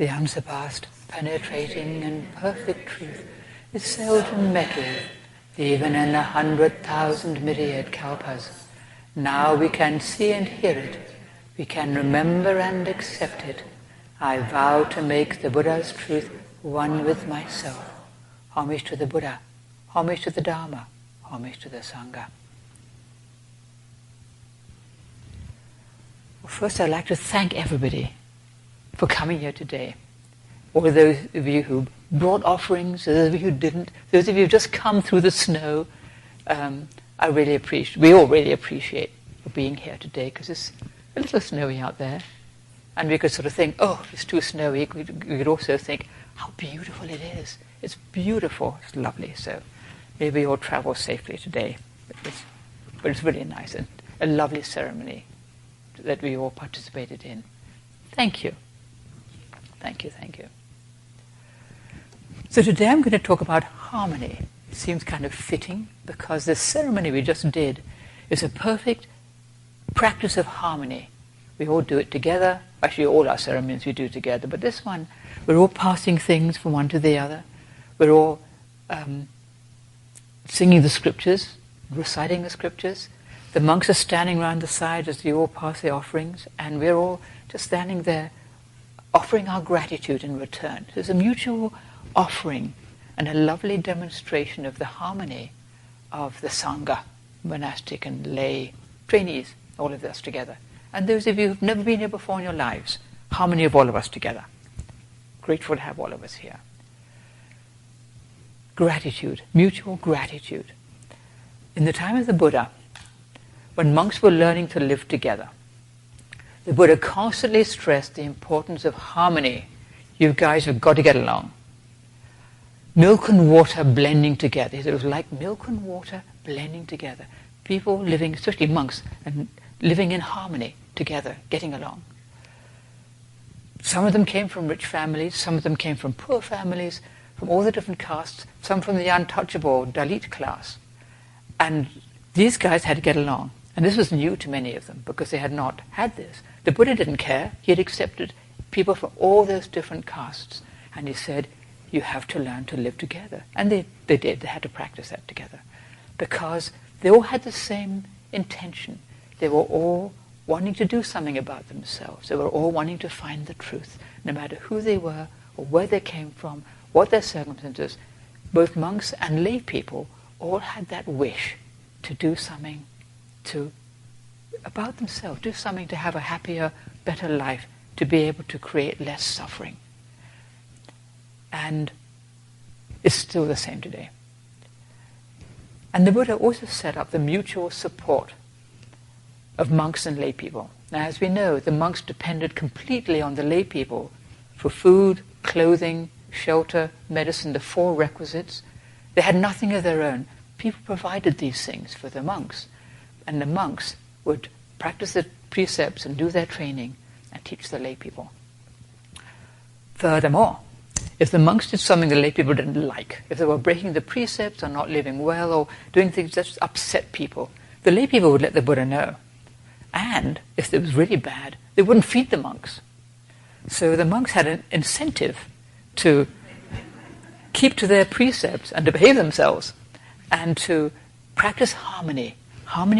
The unsurpassed, penetrating and perfect truth is seldom met with, even in 100,000 myriad kalpas. Now we can see and hear it. We can remember and accept it. I vow to make the Buddha's truth one with myself. Homage to the Buddha, homage to the Dharma, homage to the Sangha. Well, first I'd like to thank everybody for coming here today. All those of you who brought offerings, those of you who didn't, those of you who just come through the snow, we all really appreciate for being here today, because it's a little snowy out there. And we could sort of think, oh, it's too snowy. We could also think, how beautiful it is. It's beautiful, it's lovely. So maybe you'll travel safely today. But it's really nice, and a lovely ceremony that we all participated in. Thank you. Thank you, thank you. So today I'm going to talk about harmony. It seems kind of fitting, because the ceremony we just did is a perfect practice of harmony. We all do it together. Actually, all our ceremonies we do together. But this one, we're all passing things from one to the other. We're all singing the scriptures, reciting the scriptures. The monks are standing around the side as we all pass the offerings, and we're all just standing there offering our gratitude in return. There's a mutual offering and a lovely demonstration of the harmony of the Sangha, monastic and lay trainees, all of us together. And those of you who've never been here before in your lives, harmony of all of us together. Grateful to have all of us here. Gratitude, mutual gratitude. In the time of the Buddha, when monks were learning to live together, the Buddha constantly stressed the importance of harmony. You guys have got to get along. Milk and water blending together. It was like milk and water blending together. People living, especially monks, and living in harmony together, getting along. Some of them came from rich families, some of them came from poor families, from all the different castes, some from the untouchable Dalit class. And these guys had to get along. And this was new to many of them, because they had not had this. The Buddha didn't care. He had accepted people from all those different castes. And he said, you have to learn to live together. And they did. They had to practice that together. Because they all had the same intention. They were all wanting to do something about themselves. They were all wanting to find the truth, no matter who they were or where they came from, what their circumstances. Both monks and lay people all had that wish to do something about themselves, do something to have a happier, better life, to be able to create less suffering. And it's still the same today. And the Buddha also set up the mutual support of monks and lay people. Now, as we know, the monks depended completely on the lay people for food, clothing, shelter, medicine, the four requisites. They had nothing of their own. People provided these things for the monks. And the monks would practice the precepts and do their training and teach the lay people. Furthermore, if the monks did something the lay people didn't like, if they were breaking the precepts or not living well or doing things that upset people, the lay people would let the Buddha know. And if it was really bad, they wouldn't feed the monks. So the monks had an incentive to keep to their precepts and to behave themselves and to practice harmony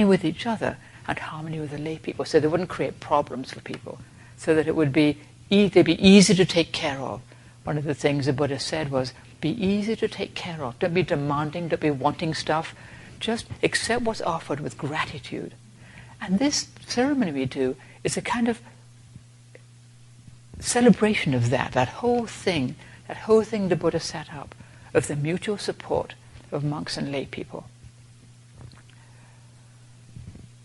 with each other and harmony with the lay people, so they wouldn't create problems for people, so that it would be they'd be easy to take care of. One of the things the Buddha said was, be easy to take care of. Don't be demanding, don't be wanting stuff. Just accept what's offered with gratitude. And this ceremony we do is a kind of celebration of that whole thing the Buddha set up, of the mutual support of monks and lay people.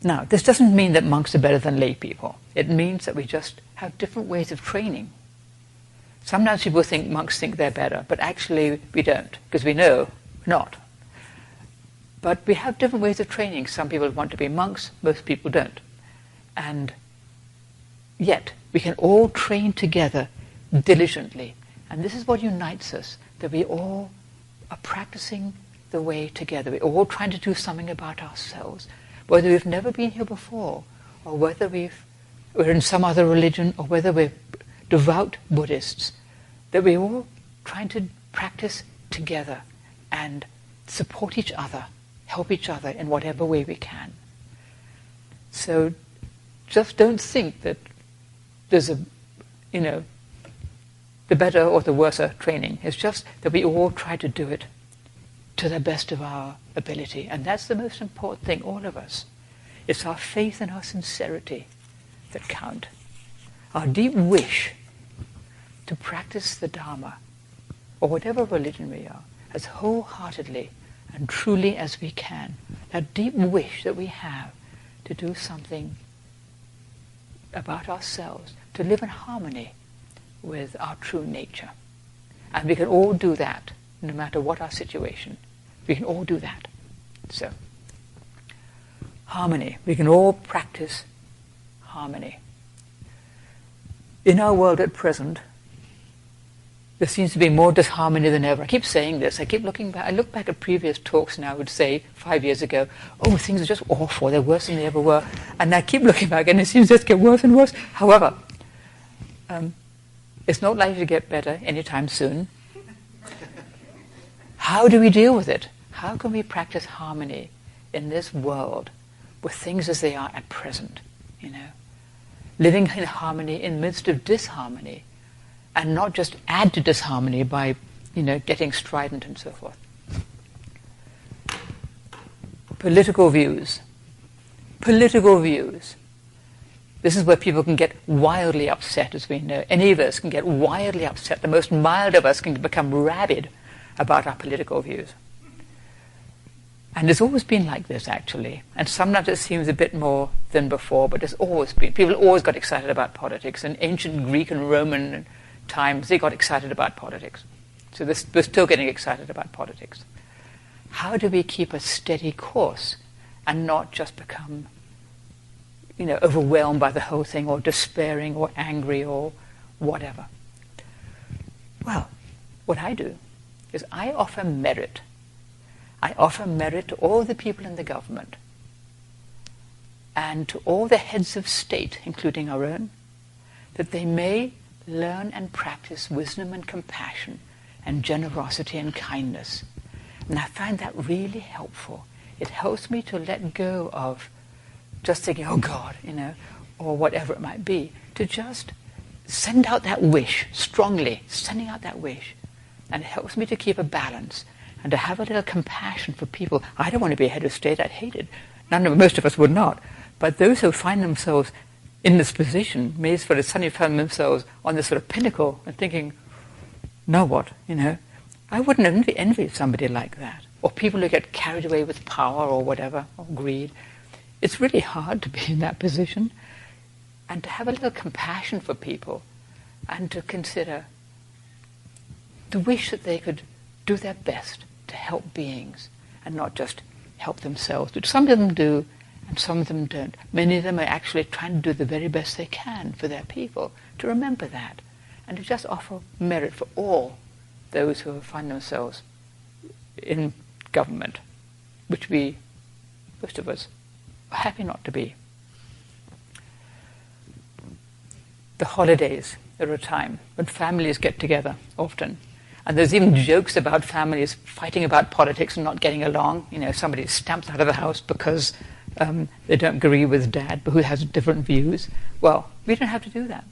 Now, this doesn't mean that monks are better than lay people. It means that we just have different ways of training. Sometimes people think monks think they're better, but actually we don't, because we know we're not. But we have different ways of training. Some people want to be monks, most people don't. And yet, we can all train together diligently. And this is what unites us, that we all are practicing the way together. We're all trying to do something about ourselves. Whether we've never been here before, or whether we're in some other religion, or whether we're devout Buddhists, that we're all trying to practice together and support each other, help each other in whatever way we can. So just don't think that there's the better or the worse training. It's just that we all try to do it to the best of our ability. And that's the most important thing, all of us. It's our faith and our sincerity that count. Our deep wish to practice the Dharma, or whatever religion we are, as wholeheartedly and truly as we can. That deep wish that we have to do something about ourselves, to live in harmony with our true nature. And we can all do that, no matter what our situation. We can all do that. So, harmony. We can all practice harmony. In our world at present, there seems to be more disharmony than ever. I keep saying this. I keep looking back. I look back at previous talks and I would say 5 years ago, oh, things are just awful. They're worse than they ever were. And I keep looking back and it seems to just get worse and worse. However, it's not likely to get better anytime soon. How do we deal with it? How can we practice harmony in this world with things as they are at present? Living in harmony in the midst of disharmony, and not just add to disharmony by, getting strident and so forth. Political views. Political views. This is where people can get wildly upset, as we know. Any of us can get wildly upset. The most mild of us can become rabid about our political views. And it's always been like this, actually. And sometimes it seems a bit more than before, but it's always been. People always got excited about politics. In ancient Greek and Roman times, they got excited about politics. So we're still getting excited about politics. How do we keep a steady course and not just become, overwhelmed by the whole thing, or despairing, or angry, or whatever? Well, what I do is I offer merit. I offer merit to all the people in the government and to all the heads of state, including our own, that they may learn and practice wisdom and compassion and generosity and kindness. And I find that really helpful. It helps me to let go of just thinking, oh God, or whatever it might be, to just send out that wish, strongly sending out that wish. And it helps me to keep a balance and to have a little compassion for people. I don't want to be a head of state. I'd hate it. Most of us would not. But those who find themselves in this position may suddenly find themselves on this sort of pinnacle and thinking, now what? I wouldn't envy somebody like that. Or people who get carried away with power or whatever, or greed. It's really hard to be in that position. And to have a little compassion for people and to consider the wish that they could do their best to help beings and not just help themselves, which some of them do and some of them don't. Many of them are actually trying to do the very best they can for their people, to remember that, and to just offer merit for all those who find themselves in government, which most of us, are happy not to be. The holidays are a time when families get together often. And there's even jokes about families fighting about politics and not getting along. Somebody stamps out of the house because they don't agree with dad, but who has different views. Well, we don't have to do that.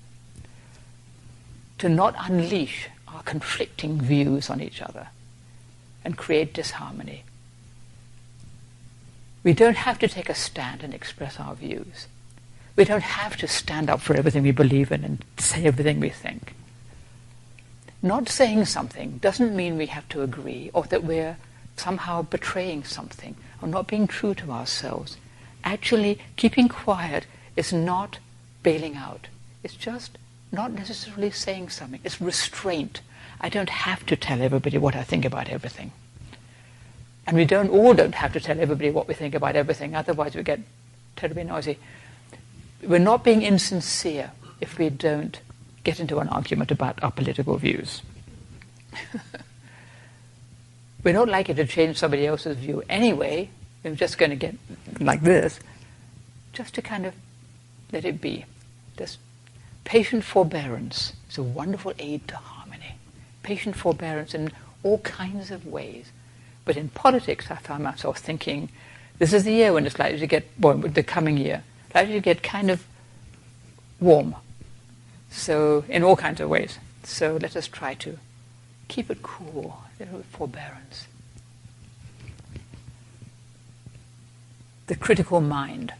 To not unleash our conflicting views on each other and create disharmony. We don't have to take a stand and express our views. We don't have to stand up for everything we believe in and say everything we think. Not saying something doesn't mean we have to agree or that we're somehow betraying something or not being true to ourselves. Actually, keeping quiet is not bailing out. It's just not necessarily saying something. It's restraint. I don't have to tell everybody what I think about everything. And we all don't have to tell everybody what we think about everything, otherwise we get terribly noisy. We're not being insincere if we don't get into an argument about our political views. We're not likely to change somebody else's view anyway. We're just going to get like this. Just to kind of let it be. This patient forbearance is a wonderful aid to harmony. patient forbearance in all kinds of ways. But in politics, I found myself thinking, this is the year when it's likely to get, well, the coming year, likely to get kind of warm. So, in all kinds of ways. So let us try to keep it cool, a little forbearance. The critical mind.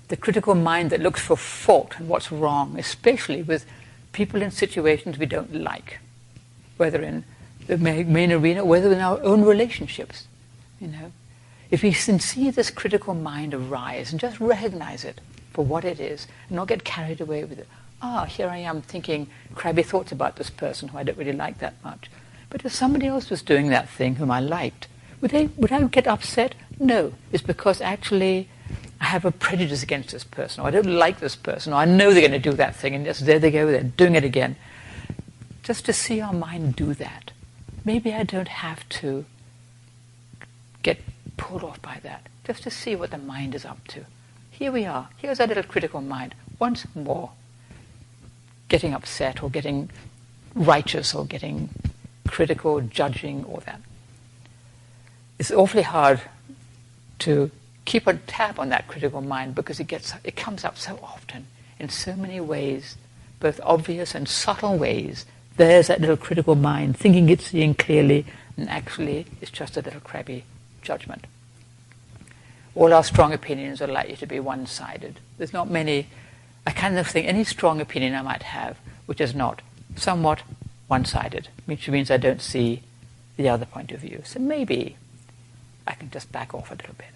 The critical mind that looks for fault and what's wrong, especially with people in situations we don't like, whether in the main arena, whether in our own relationships. If we can see this critical mind arise and just recognize it for what it is, and not get carried away with it. Here I am thinking crabby thoughts about this person who I don't really like that much. But if somebody else was doing that thing whom I liked, would I get upset? No. It's because actually I have a prejudice against this person, or I don't like this person, or I know they're going to do that thing, and just there they go, they're doing it again. Just to see our mind do that. Maybe I don't have to get pulled off by that. Just to see what the mind is up to. Here we are. Here's our little critical mind. Once more. Getting upset, or getting righteous, or getting critical, judging, all that. It's awfully hard to keep a tab on that critical mind because it comes up so often in so many ways, both obvious and subtle ways. There's that little critical mind thinking it's seeing clearly, and actually it's just a little crabby judgment. All our strong opinions are likely to be one-sided. There's not many. I kind of think any strong opinion I might have, which is not somewhat one-sided, which means I don't see the other point of view. So maybe I can just back off a little bit.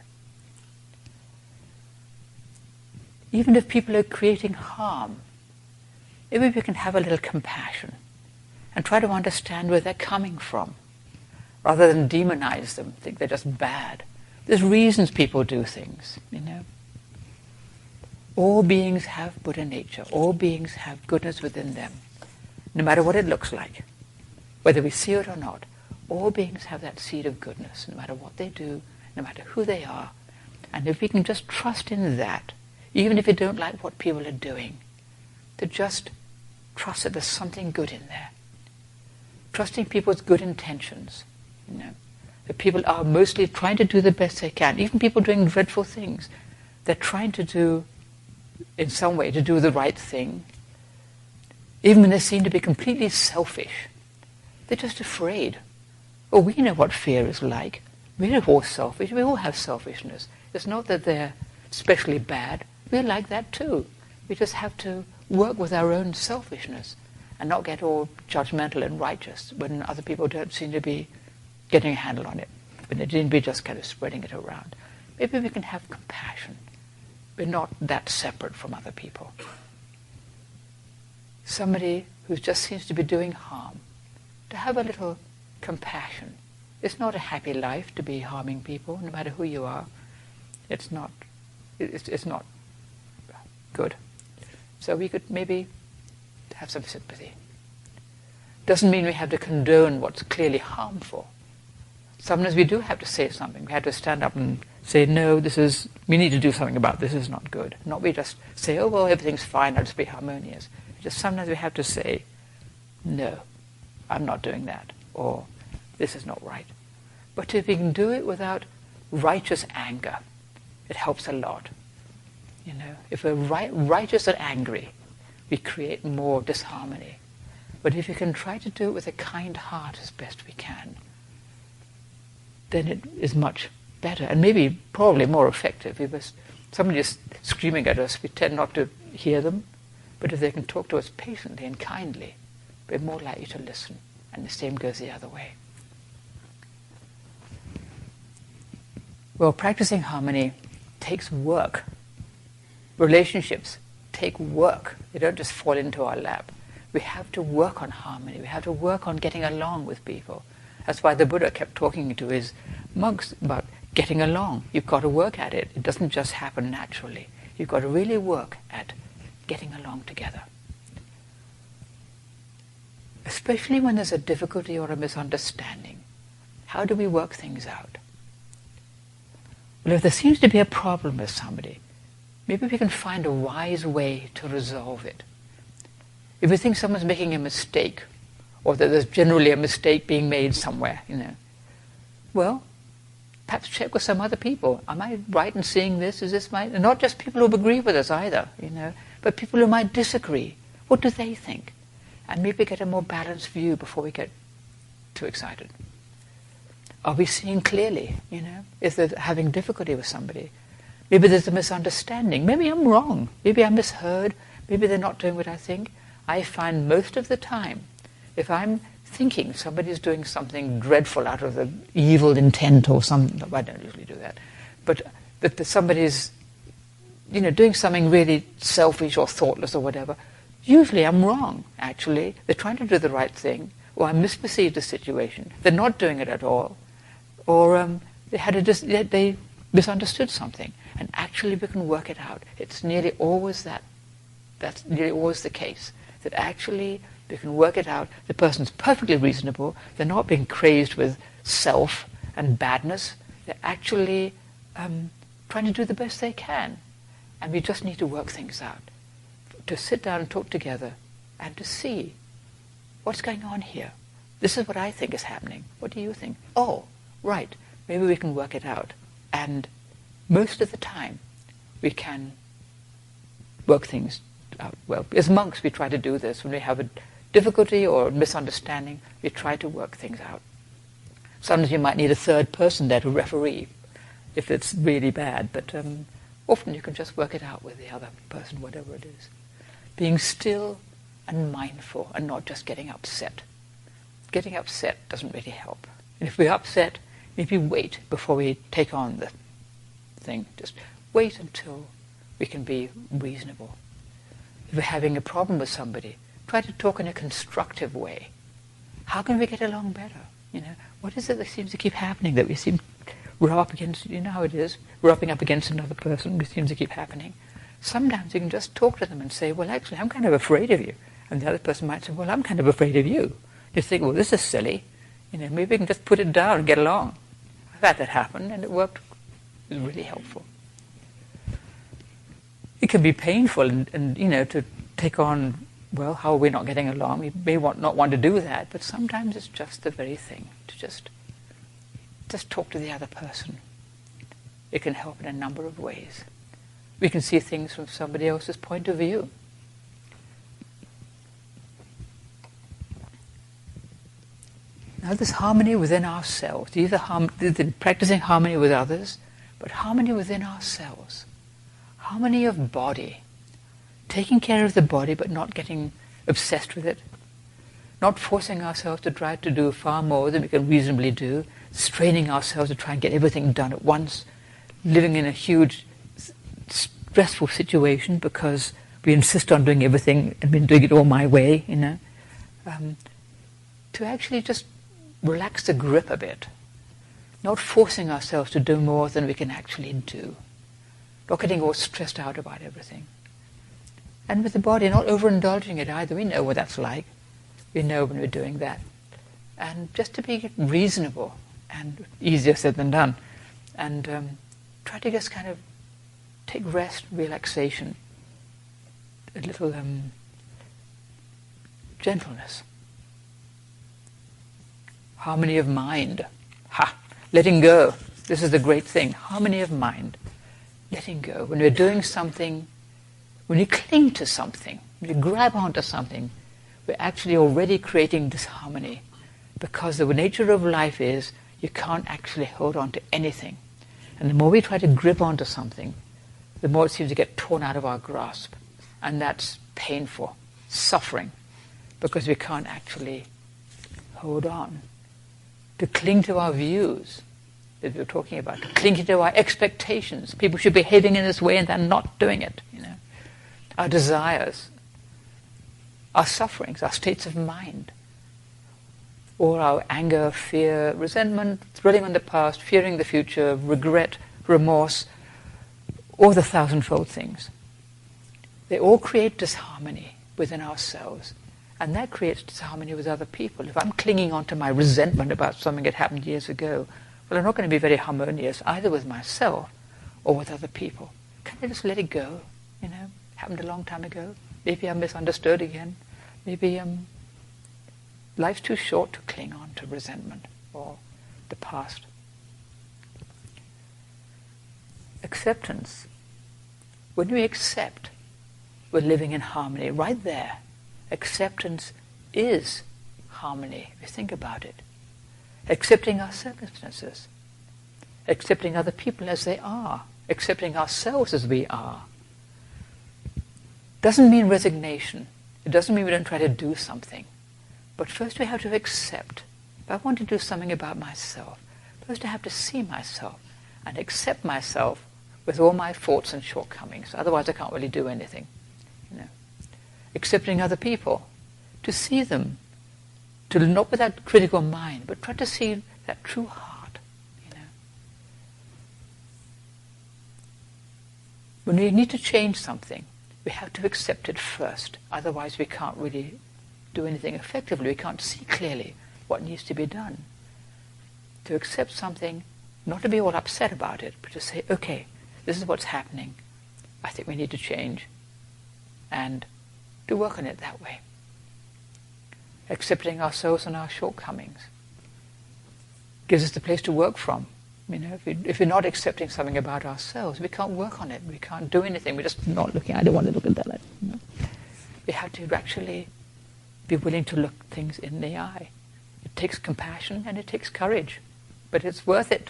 Even if people are creating harm, maybe we can have a little compassion and try to understand where they're coming from, rather than demonize them, think they're just bad. There's reasons people do things, All beings have Buddha nature. All beings have goodness within them, no matter what it looks like. Whether we see it or not, all beings have that seed of goodness, no matter what they do, no matter who they are. And if we can just trust in that, even if we don't like what people are doing, to just trust that there's something good in there. Trusting people's good intentions, That people are mostly trying to do the best they can. Even people doing dreadful things, they're trying to do, in some way, to do the right thing. Even when they seem to be completely selfish, they're just afraid. Oh, we know what fear is like. We're all selfish. We all have selfishness. It's not that they're especially bad. We're like that too. We just have to work with our own selfishness and not get all judgmental and righteous when other people don't seem to be getting a handle on it, when they seem to be just kind of spreading it around. Maybe we can have compassion. We're not that separate from other people. Somebody who just seems to be doing harm, to have a little compassion. It's not a happy life to be harming people, no matter who you are. It's not good. So we could maybe have some sympathy. Doesn't mean we have to condone what's clearly harmful. Sometimes we do have to say something. We have to stand up and say, no, we need to do something about this. This is not good. Not we just say, oh, well, everything's fine, I'll just be harmonious. Just sometimes we have to say, no, I'm not doing that, or this is not right. But if we can do it without righteous anger, it helps a lot. If we're righteous and angry, we create more disharmony. But if we can try to do it with a kind heart as best we can, then it is much better, and maybe probably more effective. If somebody is screaming at us, we tend not to hear them, but if they can talk to us patiently and kindly, we're more likely to listen, and the same goes the other way. Well, practicing harmony takes work. Relationships take work. They don't just fall into our lap. We have to work on harmony. We have to work on getting along with people. That's why the Buddha kept talking to his monks about getting along. You've got to work at it. It doesn't just happen naturally. You've got to really work at getting along together. Especially when there's a difficulty or a misunderstanding. How do we work things out? Well, if there seems to be a problem with somebody, maybe we can find a wise way to resolve it. If we think someone's making a mistake, or that there's generally a mistake being made somewhere, Well, perhaps check with some other people. Am I right in seeing this? Is this right? And not just people who agree with us either, but people who might disagree. What do they think? And maybe get a more balanced view before we get too excited. Are we seeing clearly? Is there having difficulty with somebody? Maybe there's a misunderstanding. Maybe I'm wrong. Maybe I misheard. Maybe they're not doing what I think. I find most of the time, if I'm thinking somebody's doing something dreadful out of the evil intent or something, I don't usually do that, but that somebody's, doing something really selfish or thoughtless or whatever, usually I'm wrong, actually. They're trying to do the right thing, or I misperceived the situation. They're not doing it at all. Or they misunderstood something, and actually we can work it out. It's nearly always that. That's nearly always the case. That actually we can work it out. The person's perfectly reasonable. They're not being crazed with self and badness. They're actually trying to do the best they can. And we just need to work things out. To sit down and talk together and to see what's going on here. This is what I think is happening. What do you think? Oh, right. Maybe we can work it out. And most of the time we can work things out well. As monks we try to do this. When we have a difficulty or a misunderstanding, we try to work things out. Sometimes you might need a third person there to referee if it's really bad, but often you can just work it out with the other person, whatever it is. Being still and mindful and not just getting upset. Getting upset doesn't really help. And if we're upset, maybe wait before we take on the thing. Just wait until we can be reasonable. If we're having a problem with somebody, try to talk in a constructive way. How can we get along better? What is it that seems to keep happening that we seem rub up against, how it is, rubbing up against another person, it seems to keep happening. Sometimes you can just talk to them and say, well, actually, I'm kind of afraid of you. And the other person might say, well, I'm kind of afraid of you. You think, well, this is silly. Maybe we can just put it down and get along. I've had that happen, and it worked. It was really helpful. It can be painful, and to take on, well, how are we not getting along? We may not want to do that, but sometimes it's just the very thing to just talk to the other person. It can help in a number of ways. We can see things from somebody else's point of view. Now this harmony within ourselves, either practicing harmony with others, but harmony within ourselves. Harmony of body. Taking care of the body but not getting obsessed with it. Not forcing ourselves to try to do far more than we can reasonably do. Straining ourselves to try and get everything done at once. Living in a huge stressful situation because we insist on doing everything and been doing it all my way, to actually just relax the grip a bit. Not forcing ourselves to do more than we can actually do. Not getting all stressed out about everything. And with the body, not overindulging it either. We know what that's like. We know when we're doing that. And just to be reasonable, and easier said than done, and try to just kind of take rest, relaxation, a little gentleness. Harmony of mind. Letting go. This is the great thing. Harmony of mind. Letting go. When we're doing something, when you cling to something, when you grab onto something, we're actually already creating disharmony. Because the nature of life is you can't actually hold on to anything. And the more we try to grip onto something, the more it seems to get torn out of our grasp. And that's painful, suffering, because we can't actually hold on. To cling to our views that we were talking about, to cling to our expectations. People should be behaving in this way and they're not doing it. Our desires, our sufferings, our states of mind, or our anger, fear, resentment, dwelling on the past, fearing the future, regret, remorse, or the thousandfold things. They all create disharmony within ourselves. And that creates disharmony with other people. If I'm clinging on to my resentment about something that happened years ago, well, I'm not going to be very harmonious either with myself or with other people. Can I just let it go? Happened a long time ago. Maybe I'm misunderstood again. Maybe Life's too short to cling on to resentment or the past. Acceptance. When we accept, we're living in harmony. Right there, acceptance is harmony, if you think about it. Accepting our circumstances, accepting other people as they are, accepting ourselves as we are. Doesn't mean resignation. It doesn't mean we don't try to do something. But first we have to accept. If I want to do something about myself, first I have to see myself and accept myself with all my faults and shortcomings. Otherwise I can't really do anything. Accepting other people, to see them, to not with that critical mind, but try to see that true heart. When we need to change something, we have to accept it first. Otherwise we can't really do anything effectively. We can't see clearly what needs to be done. To accept something, not to be all upset about it, but to say, okay, this is what's happening. I think we need to change. And to work on it that way. Accepting ourselves and our shortcomings gives us the place to work from. If we're not accepting something about ourselves, we can't work on it. We can't do anything. We're just not looking. I don't want to look at that. We have to actually be willing to look things in the eye. It takes compassion and it takes courage, but it's worth it.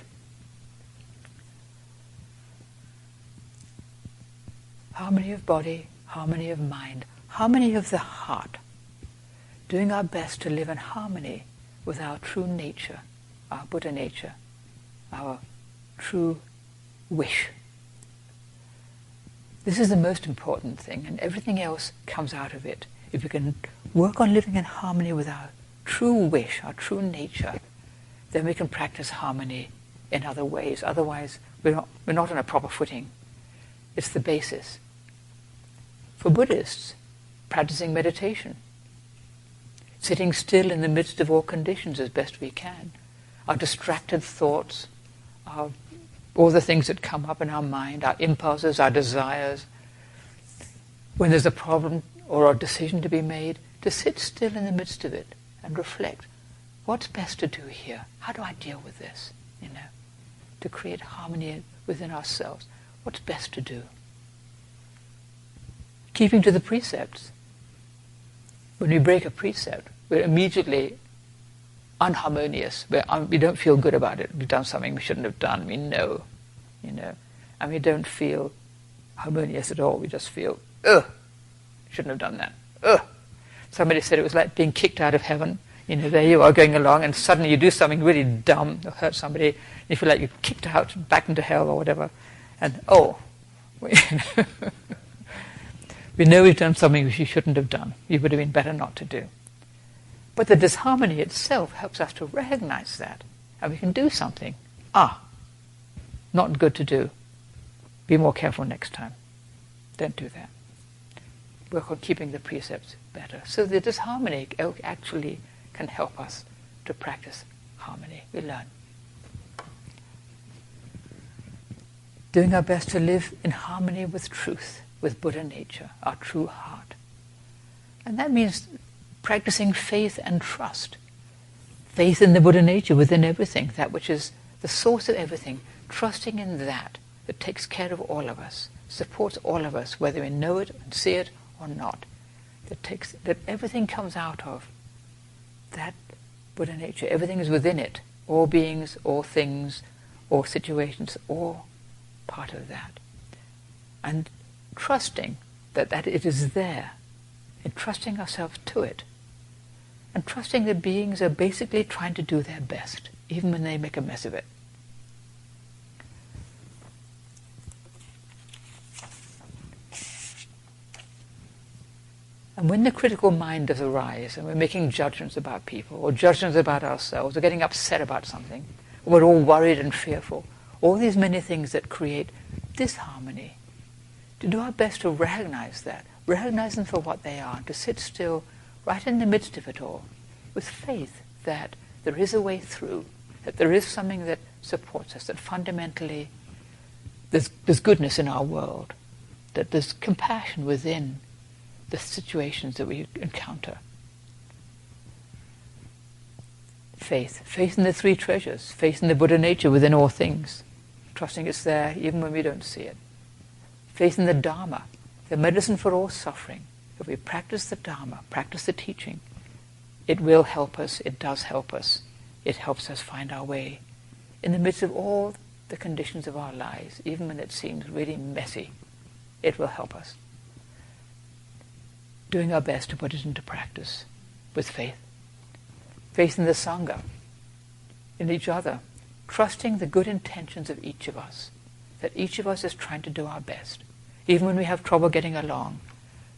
Harmony of body, harmony of mind, harmony of the heart. Doing our best to live in harmony with our true nature, our Buddha nature, our true wish. This is the most important thing, and everything else comes out of it. If we can work on living in harmony with our true wish, our true nature, then we can practice harmony in other ways. Otherwise, we're not on a proper footing. It's the basis. For Buddhists, practicing meditation, sitting still in the midst of all conditions as best we can, our distracted thoughts, all the things that come up in our mind, our impulses, our desires. When there's a problem or a decision to be made, to sit still in the midst of it and reflect, what's best to do here? How do I deal with this? To create harmony within ourselves. What's best to do? Keeping to the precepts. When we break a precept, we're immediately unharmonious. We don't feel good about it. We've done something we shouldn't have done. We know, and we don't feel harmonious at all. We just feel, shouldn't have done that. Somebody said it was like being kicked out of heaven. There you are going along, and suddenly you do something really dumb or hurt somebody, and you feel like you're kicked out back into hell or whatever. And we know we've done something we shouldn't have done. It would have been better not to do. But the disharmony itself helps us to recognize that, and we can do something. Not good to do. Be more careful next time. Don't do that. Work on keeping the precepts better. So the disharmony actually can help us to practice harmony. We learn. Doing our best to live in harmony with truth, with Buddha nature, our true heart. And that means practicing faith and trust. Faith in the Buddha nature within everything, that which is the source of everything, trusting in that takes care of all of us, supports all of us, whether we know it and see it or not. That everything comes out of that Buddha nature. Everything is within it. All beings, all things, all situations, all part of that. And trusting that it is there, and trusting ourselves to it, and trusting that beings are basically trying to do their best, even when they make a mess of it. And when the critical mind does arise, and we're making judgments about people, or judgments about ourselves, or getting upset about something, or we're all worried and fearful, all these many things that create disharmony, to do our best to recognize them for what they are, to sit still right in the midst of it all, with faith that there is a way through, that there is something that supports us, that fundamentally there's goodness in our world, that there's compassion within the situations that we encounter. Faith. Faith in the three treasures. Faith in the Buddha nature within all things. Trusting it's there even when we don't see it. Faith in the Dharma, the medicine for all suffering. If we practice the Dharma, practice the teaching, it will help us, it does help us. It helps us find our way in the midst of all the conditions of our lives, even when it seems really messy. It will help us. Doing our best to put it into practice with faith. Faith in the Sangha, in each other, trusting the good intentions of each of us, that each of us is trying to do our best. Even when we have trouble getting along,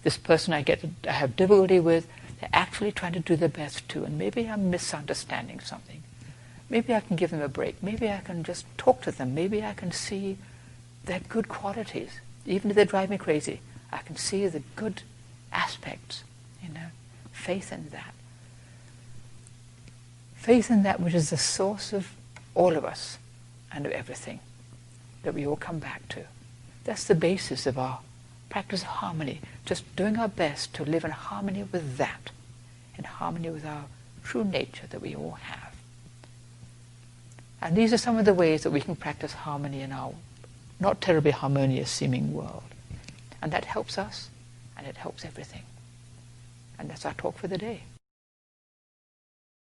this person I have difficulty with, they're actually trying to do their best too, and maybe I'm misunderstanding something. Maybe I can give them a break. Maybe I can just talk to them. Maybe I can see their good qualities. Even if they drive me crazy, I can see the good aspects, faith in that. Faith in that which is the source of all of us and of everything that we all come back to. That's the basis of our practice of harmony, just doing our best to live in harmony with that, in harmony with our true nature that we all have. And these are some of the ways that we can practice harmony in our not terribly harmonious seeming world. And that helps us, and it helps everything. And that's our talk for the day.